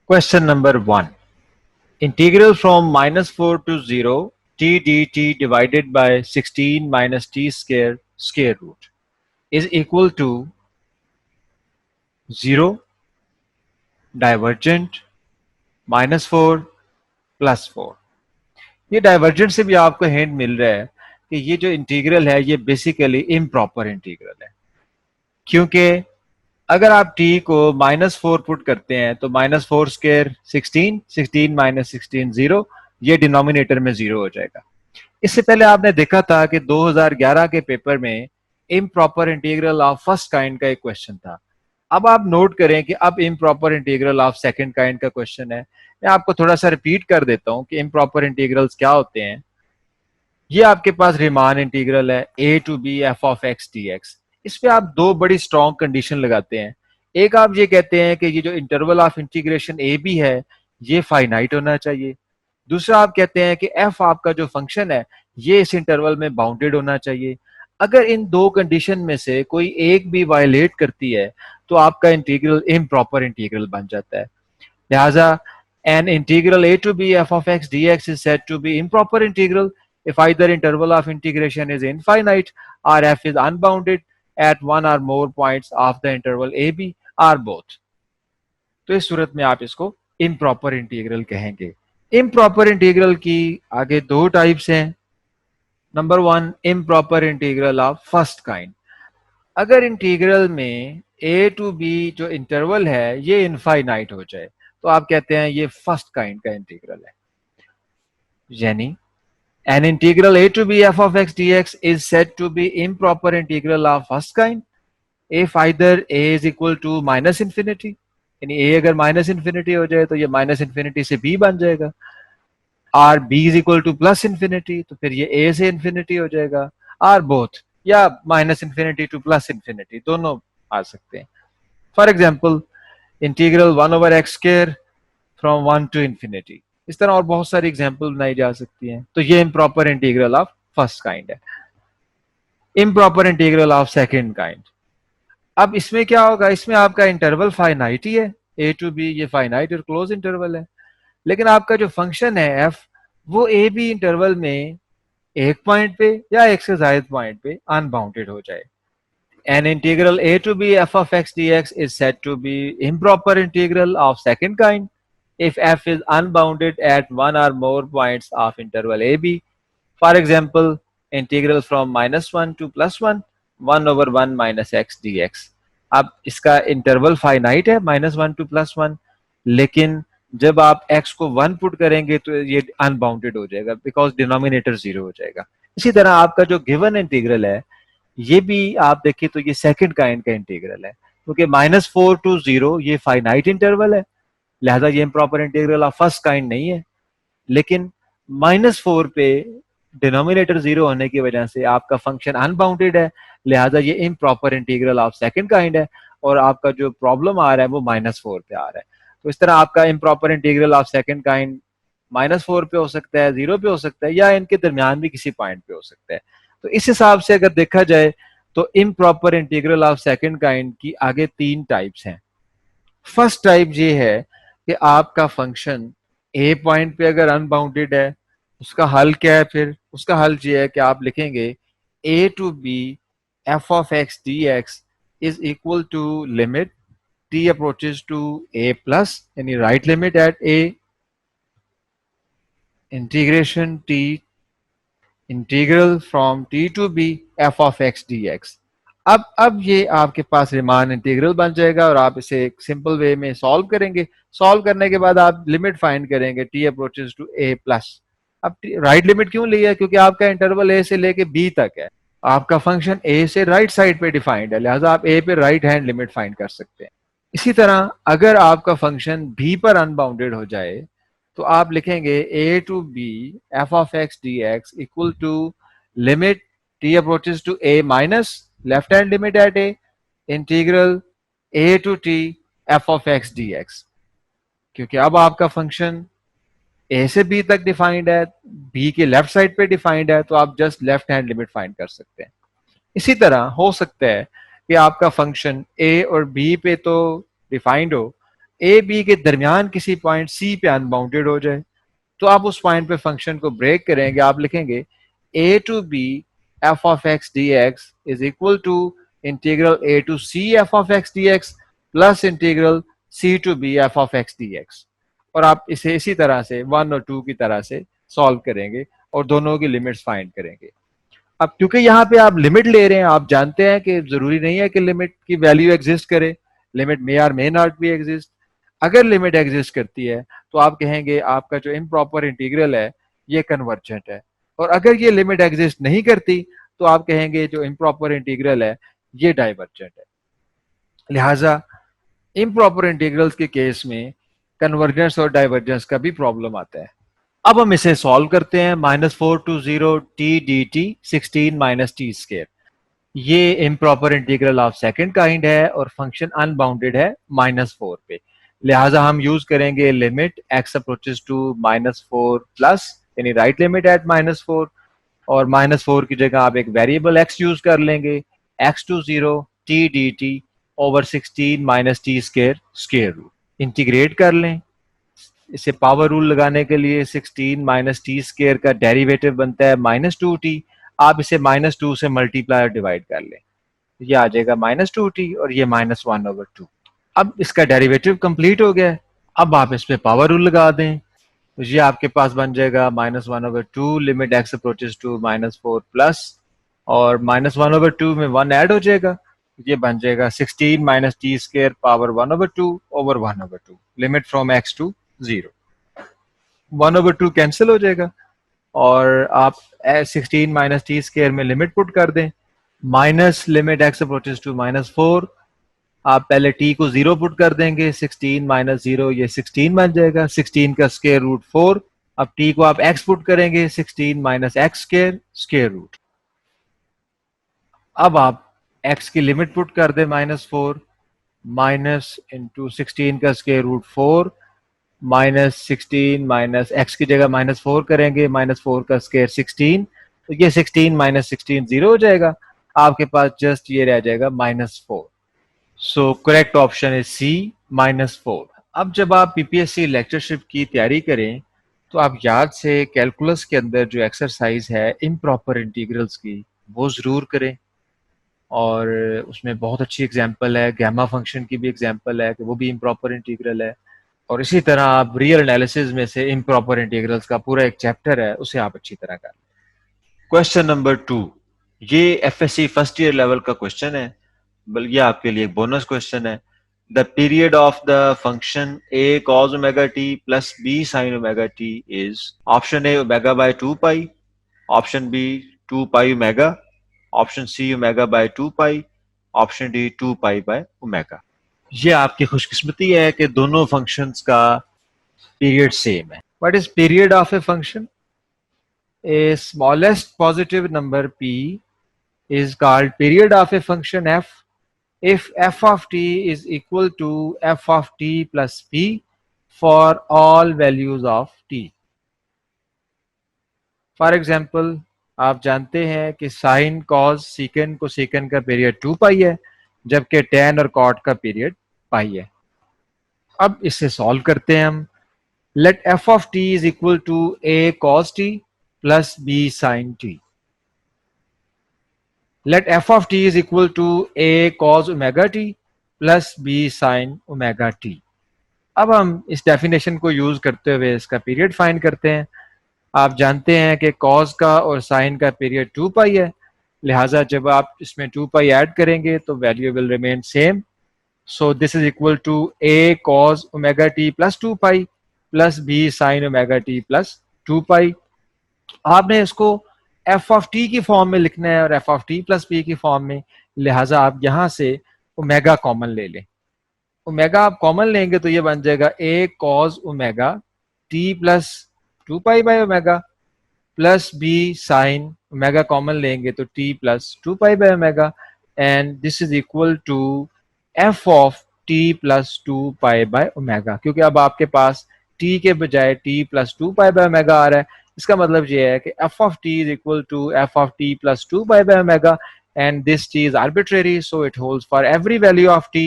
Question number 1. Integral from -4 to 0 t dt divided by 16 minus t square root is equal to 0, divergent, -4, +4। ये divergent से भी आपको hint मिल रहा है कि ये जो इंटीग्रल है ये बेसिकली इम्प्रॉपर इंटीग्रल है, क्योंकि अगर आप t को -4 पुट करते हैं तो -4 स्क्वायर 16, 16 माइनस 16 0, ये डिनोमिनेटर में 0 हो जाएगा। इससे पहले आपने देखा था कि 2011 के पेपर में improper integral of first kind का एक क्वेश्चन था। अब आप नोट करें कि अब improper integral of second kind का क्वेश्चन है। मैं आपको थोड़ा सा रिपीट कर देता हूं कि इम्प्रॉपर इंटीग्रल्स क्या होते हैं। ये आपके पास रीमान इंटीग्रल है a to B F of x D X. इस पे आप दो बड़ी स्ट्रॉन्ग कंडीशन लगाते हैं। एक आप ये कहते हैं कि ये जो interval of integration A B है ये फाइनाइट होना चाहिए। दूसरा आप कहते हैं कि एफ आपका जो फंक्शन है ये इस इंटरवल में बाउंडेड होना चाहिए। अगर इन दो कंडीशन में से कोई एक भी वायलेट करती है तो आपका इंटीग्रल इम्प्रॉपर इंटीग्रल बन जाता है। लिहाजा an integral a to b f of x dx is said to be improper integral if either interval of integration is infinite or f is unbounded at one or more points of the interval a b or both। तो इस सूरत में आप इसको improper integral कहेंगे। Improper integral की आगे दो types हैं। Number 1, improper integral of first kind. अगर इंटीग्रल में a टू b जो इंटरवल है ये इनफाइनाइट हो जाए तो आप कहते हैं ये फर्स्ट काइंड का इंटीग्रल है। यानी an integral a to b f of x dx is said to be improper integral of first kind if either a is equal to minus infinity, यानी a अगर माइनस इंफिनिटी हो जाए तो ये minus infinity से b बन जाएगा, और b is equal to plus infinity तो फिर ये a से इंफिनिटी हो जाएगा, और बोथ या minus infinity to plus infinity दोनों आ सकते हैं। For example integral 1/x² from 1 to infinity. इस तरह और बहुत सारी एग्जाम्पल बनाई जा सकती हैं। तो ये improper integral of first kind है। Improper integral of second kind, अब इसमें क्या होगा, इसमें आपका इंटरवल फाइनाइट ही है, ए टू बी ये फाइनाइट और क्लोज इंटरवल है, लेकिन आपका जो फंक्शन है एफ वो ए बी इंटरवल में एक पॉइंट पे या एक से ज्यादा पॉइंट पे अनबाउंडेड हो जाए। An integral a to b f of x dx is said to be improper integral of second kind if f is unbounded at one or more points of interval a b। For example, integral from -1 to +1, 1/1 minus x dx। अब इसका interval finite है -1 to +1, लेकिन जब आप x को 1 put करेंगे तो ये अनबाउंडेड हो जाएगा बिकॉज डिनोमिनेटर 0 हो जाएगा। इसी तरह आपका जो गिवन इंटीग्रल है ये भी आप देखिए तो ये सेकंड काइंड का इंटीग्रल है, क्योंकि -4 to 0 ये फाइनाइट इंटरवल है, लिहाजा ये improper integral of first kind नहीं है। लेकिन -4 पे डिनोमिनेटर 0 होने की वजह से आपका फंक्शन अनबाउंडेड है, लिहाजा ये improper integral of second kind है, और आपका जो प्रॉब्लम आ रहा है वो -4 पे आ रहा है। तो इस तरह आपका improper integral of second kind -4 पे हो सकता है, 0 पे हो सकता है, या इनके दरमियान भी किसी पॉइंट पे हो सकता है। तो इस हिसाब से अगर देखा जाए तो improper integral of second kind की आगे 3 टाइप्स हैं। फर्स्ट टाइप ये है कि आपका फंक्शन ए पॉइंट पे अगर अनबाउंडेड है, उसका हल क्या है, फिर उसका हल ये है कि आप लिखेंगे a to B F of x D x is equal to limit t approaches to A plus, यानी right limit at a, integration t integral from t to B F of x D x. अब ये आपके पास Riemann integral बन जाएगा और आप इसे एक सिंपल वे में सॉल्व करेंगे। सॉल्व करने के बाद आप लिमिट फाइंड करेंगे T approaches to A plus. अब राइट लिमिट क्यों लिया, क्योंकि आपका इंटरवल ए से लेके बी तक है, आपका फंक्शन ए से राइट साइड पे डिफाइंड है, लिहाजा आप ए पे राइट हैंड लिमिट फाइंड कर सकते हैं। इसी तरह अगर आपका फंक्शन बी पर अनबाउंडेड हो जाए तो आप लिखेंगे a to B F of x D x equal to limit t approaches to a minus left hand limit at a integral a to t f of x D x. क्योंकि अब आपका function ए से B तक defined है, B के left side पे defined है, तो आप just left hand limit find कर सकते हैं। इसी तरह हो सकता है कि आपका फंक्शन ए और बी पे तो डिफाइंड हो, ए बी के दरमियान किसी पॉइंट सी पे अनबाउंडेड हो जाए, तो आप उस पॉइंट पे फंक्शन को ब्रेक करेंगे, आप लिखेंगे a to B F of x D x is equal to integral a to c f of x D x plus integral c to B F of x D x. और आप इसे इसी तरह से 1 और 2 की तरह से सॉल्व करेंगे और दोनों की लिमिट्स फाइंड करेंगे। अब क्योंकि यहाँ पे आप लिमिट ले रहे हैं, आप जानते हैं कि जरूरी नहीं है कि लिमिट की वैल्यू एग्जिस्ट करे, limit may or may not be exist. अगर लिमिट एग्जिस्ट करती है तो आप कहेंगे आपका जो इम्प्रॉपर इंटीग्रल है ये कन्वर्जेंट है, और अगर ये लिमिट एग्जिस्ट नहीं करती तो आप कहेंगे जो इम्प्रॉपर इंटीग्रल है ये डाइवर्जेंट है। लिहाजा इम्प्रॉपर इंटीग्रल्स के केस में कन्वर्जेंस और डाइवर्जेंस का भी प्रॉब्लम आता है। अब हम इसे सॉल्व करते हैं। -4 to 0 t dt 16 minus T square, ये improper integral of second kind है और फंक्शन अनबाउंडेड है -4 पे। लिहाजा हम यूज करेंगे limit x approaches to -4 plus, यानी राइट लिमिट एट -4, और -4 की जगह आप एक वेरिएबल x यूज कर लेंगे, x to 0 t dt over 16 minus T square square root. Integrate कर लें, इसे पावर रूल लगाने के लिए 16 माइनस टी स्केयर का डेरिवेटिव बनता है -2t, आप इसे -2 से मल्टीप्लाई और डिवाइड कर लें, ये आ जाएगा -2t और ये -1/2। अब इसका डेरिवेटिव कंप्लीट हो गया है। अब आप इस पे पावर रूल लगा दें, तो ये आपके पास बन जाएगा -1/2 limit x approaches to -4 plus, और -1/2 में 1 ऐड हो जाएगा, ये बन जाएगा 16 minus T square power 1/2 over 1/2 limit from x to 0। 1/2 cancel हो जाएगा और आप 16 माइनस टी स्केयर में लिमिट पुट कर दें, minus limit x approaches to -4, आप पहले t को 0 पुट कर देंगे, 16 माइनस 0 ये 16 बन जाएगा, 16 का स्केयर रूट 4। अब t को आप x पुट करेंगे, 16 minus X square square root. अब आप x की लिमिट पुट कर दें -4, माइनस इंटू 16 का square root 4 minus 16 minus X की जगह -4 करेंगे, -4 का स्केयर 16, तो ये 16 माइनस 16 0 हो जाएगा, आपके पास जस्ट ये रह जाएगा -4। So correct option is C -4। अब जब आप पीपीएससी लेक्चरशिप की तैयारी करें तो आप याद से कैलकुलस के अंदर जो एक्सरसाइज है इम्प्रॉपर इंटीग्रल्स की वो ज़रूर करें, और उसमें बहुत अच्छी एग्जांपल है, गैमा फंक्शन की भी एग्जांपल है कि वो भी इम्प्रॉपर इंटीग्रल है, और इसी तरह आप रियल एनालिसिस में से इम्प्रॉपर इंटीग्रल्स का पूरा एक चैप्टर है उसे आप अच्छी तरह कर। क्वेश्चन नंबर 2, ये एफएससी फर्स्ट ईयर लेवल का क्वेश्चन है, बल्कि आपके लिए एक बोनस क्वेश्चन है। The period of the function a cos omega t plus b sin omega t is option A omega by 2 pi, option B 2 pi omega, option C omega by 2 pi, option D 2 pi by omega. ये आपकी खुशकिस्मती है कि दोनों functions का period same है। What is period of a function? A smallest positive number p is called period of a function f if f of t is equal to f of t plus p for all values of t. For example, आप जानते हैं कि sine cos सीकेंड को सीकेंड का period 2 पाई है, जबकि tan और cot का पीरियड पाई है। अब इसे सॉल्व करते हैं हम। Let f of t is equal to a cos t plus b sin t. Let f of t is equal to a cos omega t plus b sin omega t. अब हम इस definition को use करते हुए इसका period find करते हैं। आप जानते हैं कि cos का और sin का पीरियड 2 पाई है, लिहाजा जब आप इसमें 2 पाई ऐड करेंगे तो value will remain same. So this is equal to a cos omega t plus 2 pi plus b sin omega t plus 2 pi. आपने इसको एफ ऑफ टी की फॉर्म में लिखना है और F of T plus P की form में, लिहाजा आप यहां से ओमेगा कॉमन ले लें। ओमेगा आप कॉमन लेंगे तो ये बन जाएगा a cos omega t plus 2 pi by omega plus b sine, omega common लेंगे तो t plus 2 pi by omega, and this is equal to f of T plus 2 pi by omega, क्योंकि अब आपके पास टी के बजाय t plus 2 pi by omega आ रहा है। इसका मतलब ये है कि f of t is equal to f of t plus 2 pi by omega, and this t is arbitrary, so it holds for every value of t,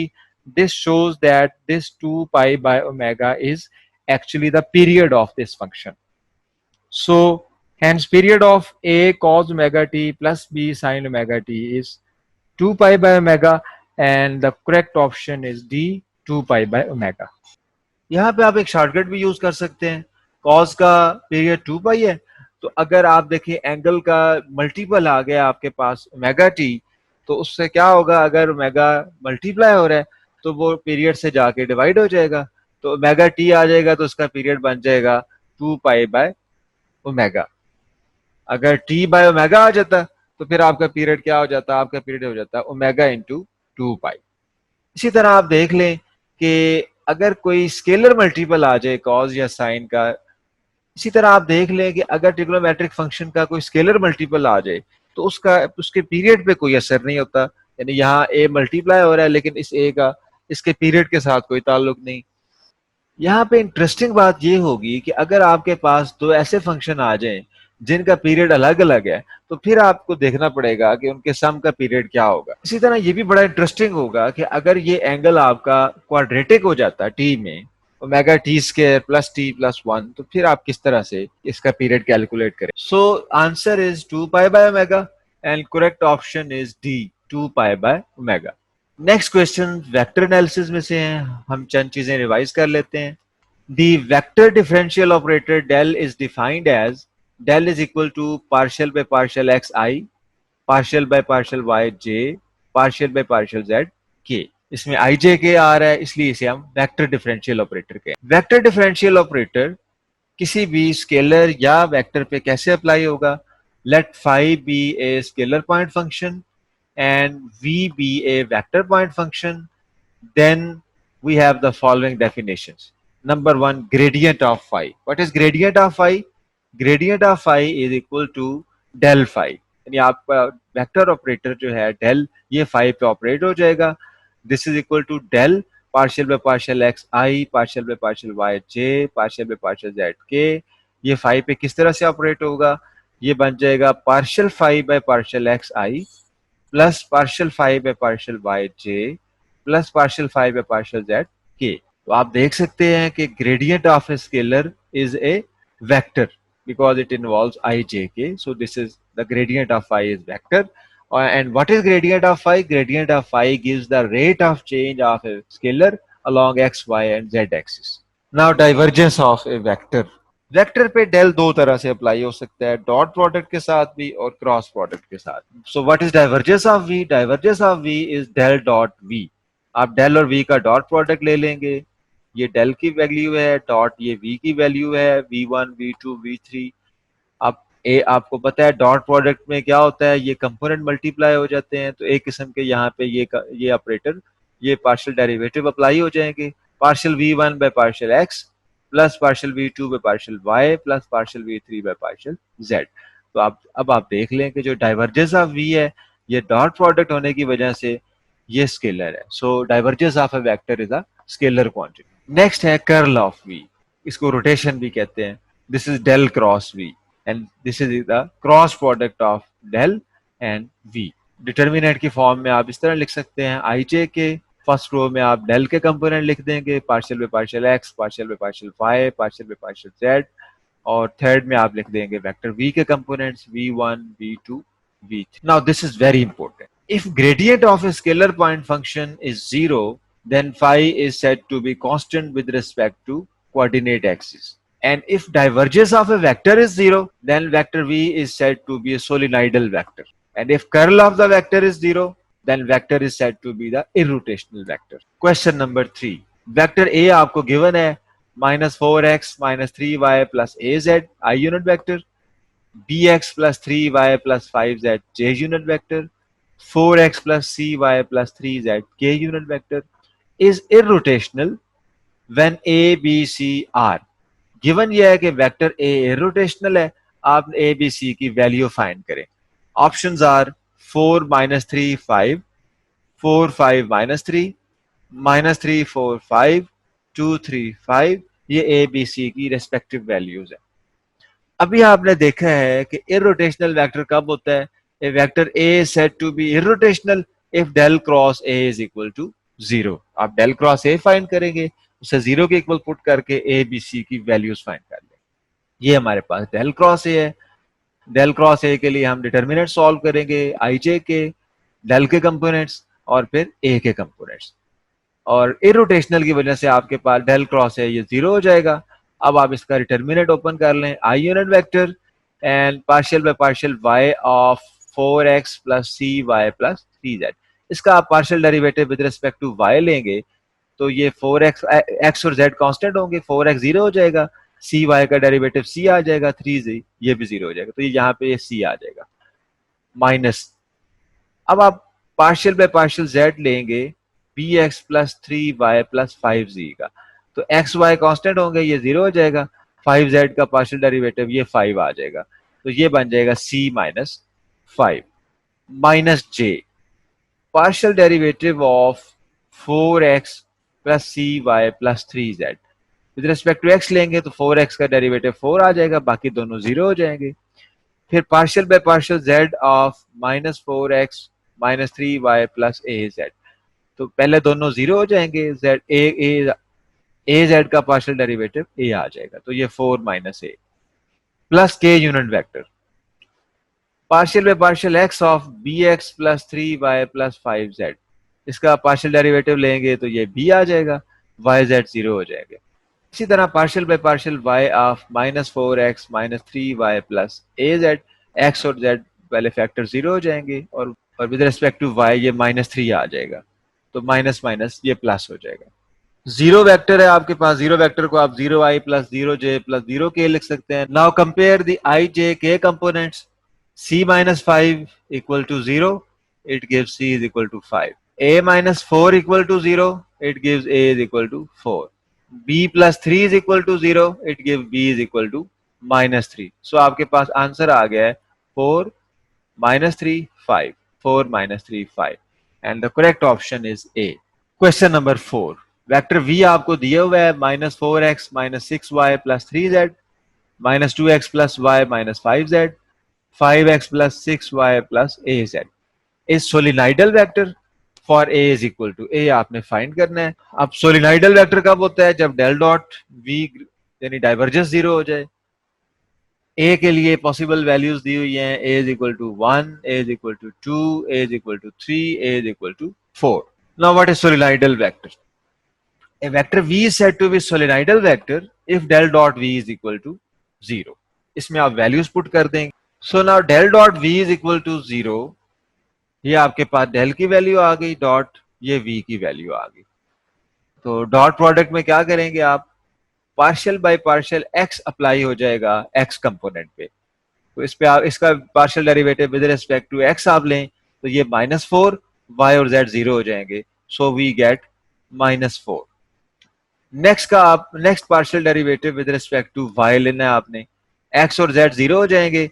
this shows that this 2 pi by omega is actually the period of this function. So hence period of a cos omega t plus b sin omega t is 2 pi by omega, and the correct option is D, 2 pi by omega. यहाँ पे आप एक shortcut भी use कर सकते हैं. Cos का period 2 पाई है, तो अगर आप देखें एंगल का मल्टीपल आ गया आपके पास ओमेगा टी, तो उससे क्या होगा, अगर ओमेगा मल्टीप्लाई हो रहा है तो वो पीरियड से जाके डिवाइड हो जाएगा, तो ओमेगा टी आ जाएगा, तो उसका पीरियड बन जाएगा 2 पाई बाय ओमेगा. अगर टी बाय ओमेगा आ जाता तो फिर आपका पीरियड क्या हो जाता, आपका पीरियड हो जाता ओमेगा इंटू 2 पाई. इसी तरह आप देख लें कि अगर कोई स्केलर मल्टीपल आ जाए कॉज या साइन का, इसी तरह आप देख लें कि अगर ट्रिग्नोमेट्रिक फंक्शन का कोई स्केलर मल्टीपल आ जाए तो उसका उसके पीरियड पे कोई असर नहीं होता. यानी यहाँ ए मल्टीप्लाई हो रहा है लेकिन इस ए का इसके पीरियड के साथ कोई ताल्लुक नहीं. यहाँ पे इंटरेस्टिंग बात ये होगी कि अगर आपके पास दो ऐसे फंक्शन आ जाएं जिनका पीरियड अलग अलग है, तो फिर आपको देखना पड़ेगा कि उनके सम का पीरियड क्या होगा. इसी तरह ये भी बड़ा इंटरेस्टिंग होगा कि अगर ये एंगल आपका क्वाड्रेटिक हो जाता टी में, omega T square plus T plus 1, तो फिर आप किस तरह से इसका पीरियड कैलकुलेट करें. So answer is 2 pi by omega and correct option is D, 2 pi by omega. Next question vector analysis में से हैं, हम चंद चीजें रिवाइज कर लेते हैं. The vector differential operator del is defined as del is equal to partial by partial xi, partial by partial yj, partial by partial zk. इसमें ijk आ रहा है, इसलिए इसे हम वेक्टर डिफरेंशियल ऑपरेटर कहते हैं. वेक्टर डिफरेंशियल ऑपरेटर किसी भी स्केलर या वेक्टर पे कैसे अप्लाई होगा. Let phi be a scalar point function and v be a vector point function, then we have the following definitions. Number one, gradient of phi. What is gradient of phi? Gradient of phi is equal to del phi. यानी आपका vector operator जो है del, ये phi पे operate हो जाएगा. This is equal to del partial by partial X I, partial by partial Y J, partial by partial Z K. ये phi पे किस तरह से ऑपरेट होगा, ये बन जाएगा partial phi by partial X I plus partial phi by partial Y J plus partial phi by partial Z K. तो आप देख सकते हैं कि gradient of a scalar is a vector because it involves ijk. So this is the gradient of phi is vector. And what is gradient of phi? Gradient of phi gives the rate of change of a scalar along x, y and z axis. Now divergence of a vector. Vector पे del दो तरह से apply हो सकता है, dot product के साथ भी और क्रॉस प्रोडक्ट के साथ. So what is divergence of V? Divergence of V is del dot V. आप डेल और वी का डॉट प्रोडक्ट ले लेंगे, ये डेल की वैल्यू है, डॉट ये वी की वैल्यू है, v1 v2 v3. अब ए आपको पता है डॉट प्रोडक्ट में क्या होता है, ये कंपोनेंट मल्टीप्लाई हो जाते हैं, तो एक किस्म के यहाँ पे ये ऑपरेटर, ये पार्शियल डेरिवेटिव अप्लाई हो जाएंगे. Partial v1 bye partial x plus partial v2 by partial y plus partial v3 bye partial z. तो अब आप देख लें कि जो डाइवर्जेंस ऑफ v है, ये डॉट प्रोडक्ट होने की वजह से ये स्केलर है. So divergence of a vector is a scalar quantity. Next है कर्ल ऑफ v. इसको रोटेशन भी कहते हैं. This is del cross v and this is the cross product of del and v. Determinant की form में आप इस तरह लिख सकते हैं, आई के फर्स्ट रो में आप डेल के कंपोनेंट लिख देंगे, partial by partial X, partial by partial Y, partial by partial Z, और थर्ड में आप लिख देंगे वेक्टर v के components v1 v2 v3. Now this is very important. If gradient of a scalar point function is 0, then phi is said to be constant with respect to coordinate axis. And if divergence of a vector is 0, then vector v is said to be a solenoidal vector. And if curl of the vector is 0, then vector is said to be the irrotational vector. Question number 3. Vector A आपको given है minus 4x minus 3y plus az I unit vector, bx plus 3y plus 5z j unit vector, 4x plus cy plus 3z k unit vector is irrotational when a b c are. Given यह है कि vector A irrotational है, आप ए B C की value find करें. Options are 4 minus 3 5, 4 5 minus 3, minus 3 4 5, 2 3 5. ये ए B C की respective values है. अभी आपने देखा है कि irrotational वेक्टर कब होता है. A vector A is said to be irrotational if del cross A is equal to zero. आप डेल क्रॉस ए फाइंड करेंगे, उसे जीरो के इक्वल पुट करके ए बी सी की वैल्यूज फाइंड कर लेंगे। ये हमारे पास डेल क्रॉस ए है। डेल क्रॉस ए के लिए हम डिटर्मिनेंट सॉल्व करेंगे, आई जे के, डेल के कंपोनेंट्स और फिर ए के कंपोनेंट्स, और इरोटेशनल की वजह से आपके पास डेल क्रॉस है ये जीरो हो जाएगा। अब आप इसका डिटर्मिनेंट ओपन कर लें, I unit vector and partial by partial Y of 4x plus C Y plus 3z। इसका आप partial derivative with respect to Y लेंगे तो ये 4x, x और z कांस्टेंट होंगे, 4x जीरो हो जाएगा, सी वाई का डेरिवेटिव c आ जाएगा, 3z ये भी जीरो हो जाएगा, तो ये यहाँ पे ये c आ जाएगा माइनस। अब आप पार्शियल बाय पार्शियल z लेंगे B X plus 3y plus 5z का, तो एक्स वाई कांस्टेंट होंगे, ये जीरो हो जाएगा, 5z का पार्शियल डेरिवेटिव ये 5 आ जाएगा, तो ये बन जाएगा c minus 5 minus j partial derivative of 4x plus C Y plus 3z। With respect to x लेंगे तो 4x का डेरिवेटिव 4 आ जाएगा, बाकी दोनों जीरो हो जाएंगे। फिर partial by partial z of minus 4x minus 3y plus az, तो पहले दोनों जीरो हो जाएंगे, z ए जेड का पार्शियल डेरिवेटिव a आ जाएगा, तो ये 4 minus a plus k unit vector partial by partial x of B X plus 3y plus 5z। इसका पार्शियल डेरिवेटिव लेंगे तो ये b आ जाएगा, yz जीरो हो जाएंगे। इसी तरह partial by partial y of minus 4x minus 3y plus az, x और z पहले फैक्टर जीरो हो जाएंगे, और विद रिस्पेक्ट टू y ये माइनस 3 आ जाएगा, तो माइनस माइनस ये प्लस हो जाएगा। जीरो वेक्टर है आपके पास, जीरो वेक्टर को आप जीरो आई प्लस जीरो जे प्लस जीरो के लिख सकते हैं। नाउ कंपेयर द आई जे के components, c minus 5 equal to 0, it gives c is equal to 5. a minus 4 equal to 0, it gives a is equal to 4. b plus 3 is equal to 0, it gives b is equal to minus 3. So आपके पास answer आ गया है 4 minus 3 5, 4 minus 3 5, and the correct option is A. Question number 4. Vector v आपको दिया हुआ है minus 4x minus 6y plus 3z minus 2x plus y minus 5z 5x plus 6y plus az is solenoidal vector for a is equal to a आपने find करना है। अब सोलिनोइडल vector कब होता है, जब डेल डॉट v यानी divergence zero हो जाए। a के लिए पॉसिबल वैल्यूज दी हुई हैं, a is equal to 1, a is equal to 2, a is equal to 3, a is equal to 4. Now what is solenoidal vector? A vector v is said to be solenoidal vector if del dot v is equal to 0. इसमें आप values put कर देंगे। So now del dot v is equal to 0, ये आपके पास del की value आ गई, dot ये v की वैल्यू आ गई। तो डॉट प्रोडक्ट में क्या करेंगे आप, partial by partial x apply हो जाएगा x कंपोनेंट पे, तो इस पे आप इसका partial derivative with respect to x आप लें तो ये -4 y और z जीरो हो जाएंगे, so we get -4। Next partial derivative with respect to y लेना है आपने, x और z जीरो हो जाएंगे।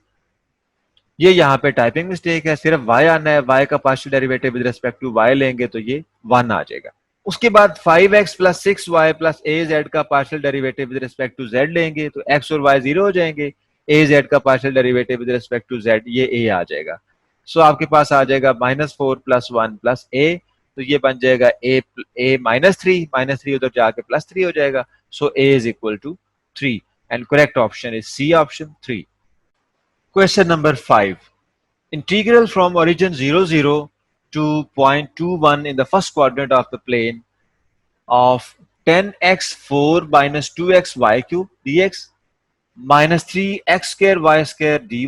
ये यहाँ पे टाइपिंग मिस्टेक है, सिर्फ y आना है, y का partial derivative with respect to y लेंगे तो ये 1 आ जाएगा। उसके बाद 5x plus 6y plus az का partial derivative with respect to z लेंगे तो x और y जीरो हो जाएंगे, az का partial derivative with respect to z ये a आ जाएगा। सो आपके पास आ जाएगा -4 प्लस 1 प्लस a, तो ये बन जाएगा a -3 उधर जाके +3 हो जाएगा, so a is equal to 3 and correct option is C, option 3। Question number 5. Integral from origin 0 to point 21 in the first quadrant of the plane of 10x4 minus 2x y cube dx minus 3x square y square dy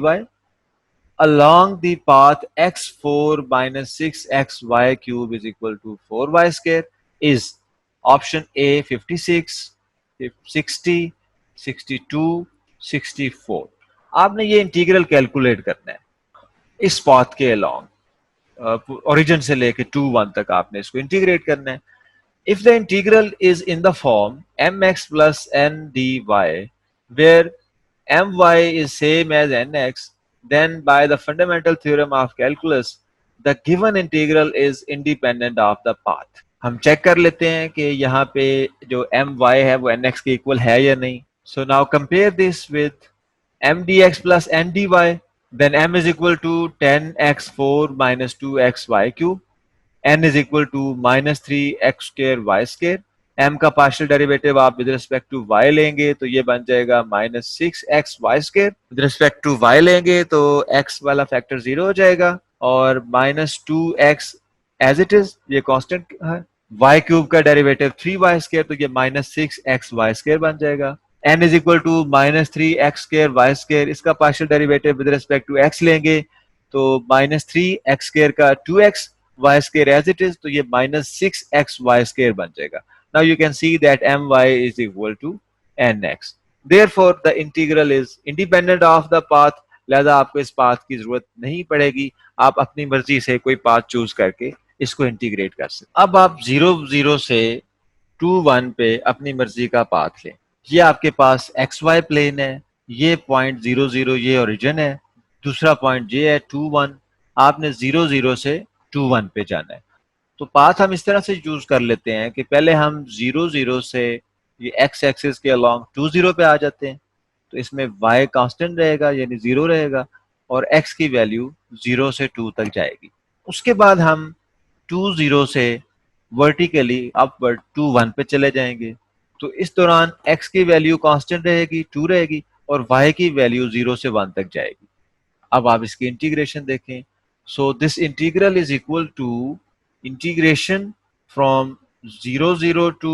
along the path x4 minus 6x y cube is equal to 4y square is option A 56, 60, 62, 64। आपने ये integral calculate करना है इस path के along, origin से लेके 2 1 तक आपने इसको इंटीग्रेट करना है। If the integral is in the form mx plus n dy where my is same as nx, then by the fundamental theorem of calculus the given integral is independent of the path। हम check कर लेते हैं कि यहाँ पे जो my है वो nx के इक्वल है या नहीं। So now compare this with m dx plus n dy, then m is equal to 10x4 minus 2xy cube n is equal to -3x² y²। m का पार्शियल डेरिवेटिव आप with respect to y लेंगे तो ये बन जाएगा -6xy²। With respect to y लेंगे तो x वाला फैक्टर 0 हो जाएगा और -2x एज इट इज, ये कांस्टेंट है। y³ का डेरिवेटिव 3y² तो ये -6xy² बन जाएगा। n is equal to -3x²y², इसका partial derivative with respect to x लेंगे तो -3x² का 2x y² as it is तो ये -6xy² बन जाएगा। Now you can see that my is equal to nx। Therefore the integral is independent of the path, लिहाजा आपको इस पाथ की जरूरत नहीं पड़ेगी, आप अपनी मर्जी से कोई पाथ चूज करके इसको इंटीग्रेट कर सकते। अब आप 0 से 2 1 पे अपनी मर्जी का पाथ लें। ये आपके पास XY प्लेन है, ये पॉइंट 0 0 ये ओरिजिन है, दूसरा पॉइंट ये है 2 1। आपने 0 से 2 1 पे जाना है। तो पाथ हम इस तरह से यूज कर लेते हैं कि पहले हम 0 से ये x एक्सिस के अलोंग 2 0 पे आ जाते हैं, तो इसमें y कांस्टेंट रहेगा यानी 0 रहेगा और x की वैल्यू 0 से 2 तक जाएगी। उसके बाद हम 2 0 से वर्टिकली अपवर्ड 2 1 पे चले जाएंगे, तो इस दौरान x की वैल्यू कांस्टेंट रहेगी 2 रहेगी और y की वैल्यू 0 से 1 तक जाएगी। अब आप इसकी इंटीग्रेशन देखें, so this integral is equal to integration from 0 to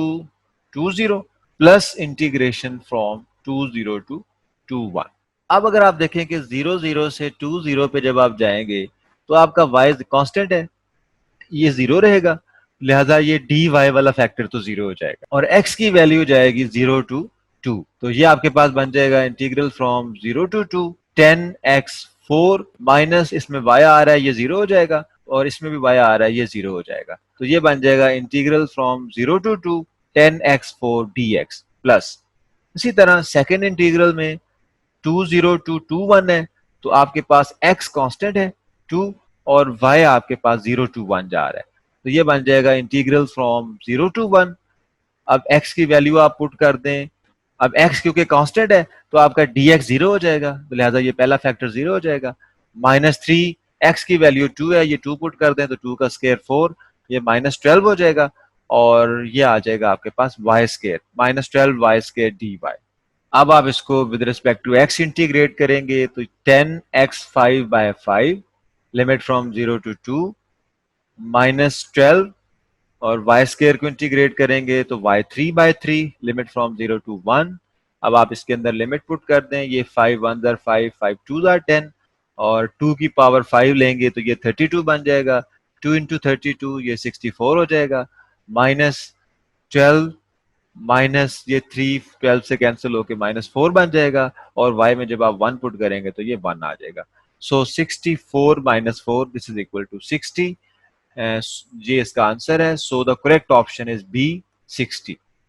2 0 plus integration from 2 0 to 2 1। अब अगर आप देखें कि 0 से 2 0 पे जब आप जाएंगे तो आपका y कांस्टेंट है, ये 0 रहेगा, लिहाजा ये dy वाला फैक्टर तो 0 हो जाएगा और x की वैल्यू जाएगी 0 टू 2। तो ये आपके पास बन जाएगा integral from 0 to 2 10x4 minus इसमें y आ रहा है ये 0 हो जाएगा और इसमें भी y आ रहा है ये 0 हो जाएगा। तो ये बन जाएगा integral from 0 to 2 10x4 dx plus. इसी तरह सेकेंड इंटीग्रल में 2 0 टू 2 1 है, तो आपके पास x कांस्टेंट है 2 और y आपके पास 0 टू 1 जा रहा है, तो ये बन जाएगा इंटीग्रल फ्रॉम 0 टू 1। अब x की वैल्यू आप पुट कर दें, अब x क्योंकि कांस्टेंट है तो आपका dx 0 हो जाएगा, तो लिहाजा ये पहला फैक्टर 0 हो जाएगा। -3 x की वैल्यू 2 है, ये 2 पुट कर दें तो 2 का स्क्वायर 4, ये -12 हो जाएगा और ये आ जाएगा आपके पास y² -12y² dy। अब आप इसको with respect to x integrate करेंगे तो 10x5/5 लिमिट फ्रॉम 0 टू 2 -12 और y² को इंटीग्रेट करेंगे तो y3/3 लिमिट फ्रॉम 0 टू 1। अब आप इसके अंदर लिमिट पुट कर दें, ये 5 1 5 5 2 10 और 2 की पावर 5 लेंगे तो ये 32 बन जाएगा, 2 इंटू 32 ये 64 हो जाएगा, -12 माइनस ये 3 12 से कैंसिल होके -4 बन जाएगा और y में जब आप 1 पुट करेंगे तो ये 1 आ जाएगा। So 64 - 4 this is equal to 60। ये इसका आंसर है। So the correct option is B 60।